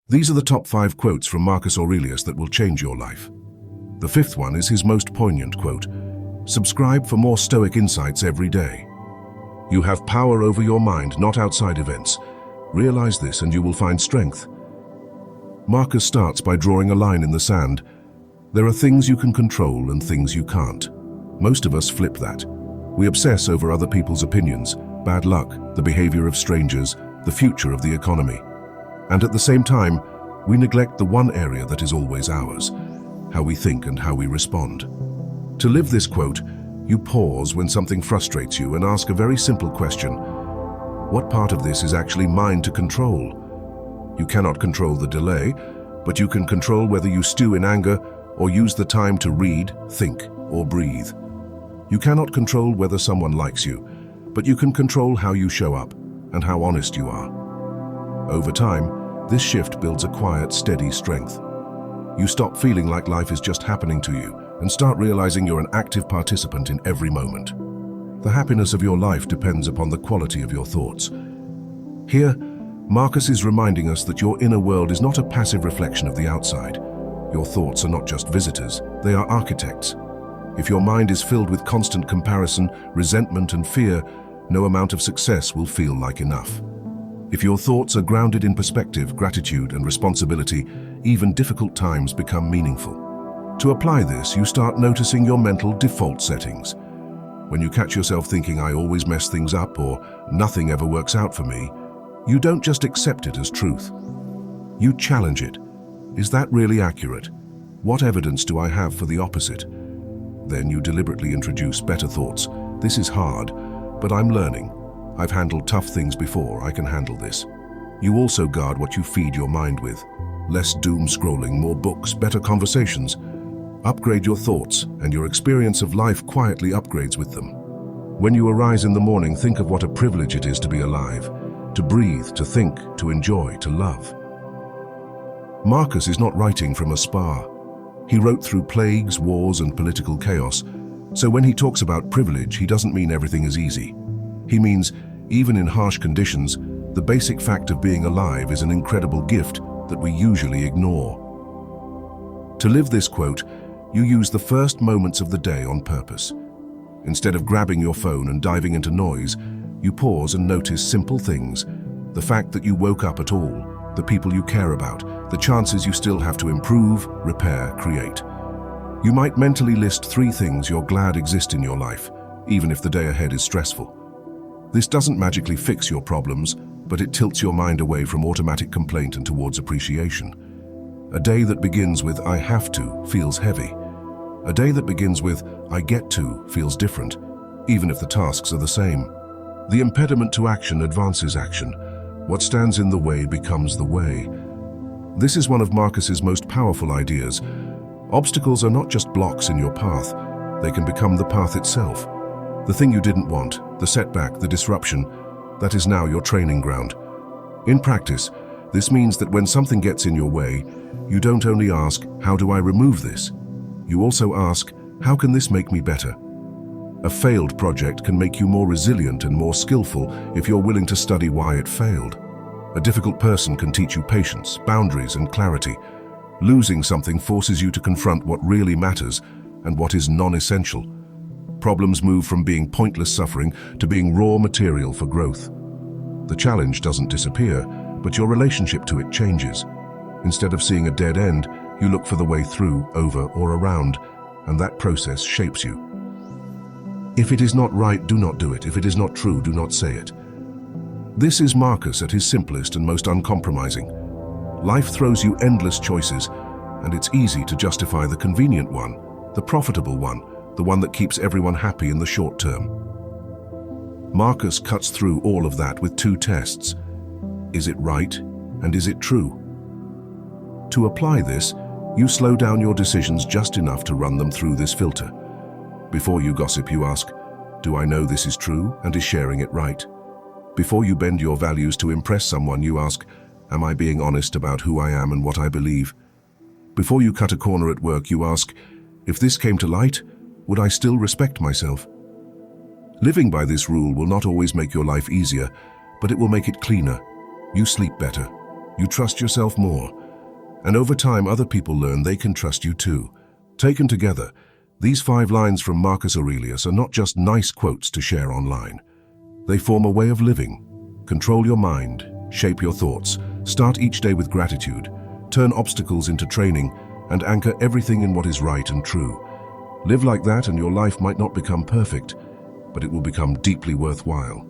These are the top 5 quotes from Marcus Aurelius that will change your life. The 5th one is his most poignant quote. Subscribe for more Stoic insights every day. You have power over your mind, not outside events. Realize this and you will find strength. Marcus starts by drawing a line in the sand. There are things you can control and things you can't. Most of us flip that. We obsess over other people's opinions, bad luck, the behavior of strangers, the future of the economy. And at the same time, we neglect the one area that is always ours, how we think and how we respond. To live this quote, you pause when something frustrates you and ask a very simple question. What part of this is actually mine to control? You cannot control the delay, but you can control whether you stew in anger or use the time to read, think, or breathe. You cannot control whether someone likes you, but you can control how you show up and how honest you are. Over time, this shift builds a quiet, steady strength. You stop feeling like life is just happening to you and start realizing you're an active participant in every moment. The happiness of your life depends upon the quality of your thoughts. Here, Marcus is reminding us that your inner world is not a passive reflection of the outside. Your thoughts are not just visitors, they are architects. If your mind is filled with constant comparison, resentment and fear, no amount of success will feel like enough. If your thoughts are grounded in perspective, gratitude and responsibility, even difficult times become meaningful. To apply this, you start noticing your mental default settings. When you catch yourself thinking, I always mess things up, or nothing ever works out for me, you don't just accept it as truth. You challenge it. Is that really accurate? What evidence do I have for the opposite? Then you deliberately introduce better thoughts. This is hard, but I'm learning. I've handled tough things before, I can handle this. You also guard what you feed your mind with. Less doom scrolling, more books, better conversations. Upgrade your thoughts, and your experience of life quietly upgrades with them. When you arise in the morning, think of what a privilege it is to be alive, to breathe, to think, to enjoy, to love. Marcus is not writing from a spa. He wrote through plagues, wars, and political chaos. So when he talks about privilege, he doesn't mean everything is easy. He means, even in harsh conditions, the basic fact of being alive is an incredible gift that we usually ignore. To live this quote, you use the first moments of the day on purpose. Instead of grabbing your phone and diving into noise, you pause and notice simple things. The fact that you woke up at all, the people you care about, the chances you still have to improve, repair, create. You might mentally list 3 things you're glad exist in your life, even if the day ahead is stressful. This doesn't magically fix your problems, but it tilts your mind away from automatic complaint and towards appreciation. A day that begins with I have to feels heavy. A day that begins with I get to feels different, even if the tasks are the same. The impediment to action advances action. What stands in the way becomes the way. This is one of Marcus's most powerful ideas. Obstacles are not just blocks in your path, they can become the path itself. The thing you didn't want, the setback, the disruption, that is now your training ground. In practice, this means that when something gets in your way, you don't only ask, how do I remove this? You also ask, how can this make me better? A failed project can make you more resilient and more skillful if you're willing to study why it failed. A difficult person can teach you patience, boundaries, and clarity. Losing something forces you to confront what really matters and what is non-essential. Problems move from being pointless suffering to being raw material for growth. The challenge doesn't disappear, but your relationship to it changes. Instead of seeing a dead end, you look for the way through, over, or around, and that process shapes you. If it is not right, do not do it. If it is not true, do not say it. This is Marcus at his simplest and most uncompromising. Life throws you endless choices, and it's easy to justify the convenient one, the profitable one, the one that keeps everyone happy in the short term. Marcus cuts through all of that with 2 tests. Is it right, and is it true? To apply this, you slow down your decisions just enough to run them through this filter. Before you gossip, you ask, do I know this is true, and is sharing it right? Before you bend your values to impress someone, you ask, am I being honest about who I am and what I believe? Before you cut a corner at work, you ask, if this came to light, would I still respect myself? Living by this rule will not always make your life easier, but it will make it cleaner. You sleep better. You trust yourself more. And over time, other people learn they can trust you too. Taken together, these 5 lines from Marcus Aurelius are not just nice quotes to share online. They form a way of living. Control your mind, shape your thoughts, start each day with gratitude, turn obstacles into training, and anchor everything in what is right and true. Live like that and your life might not become perfect, but it will become deeply worthwhile.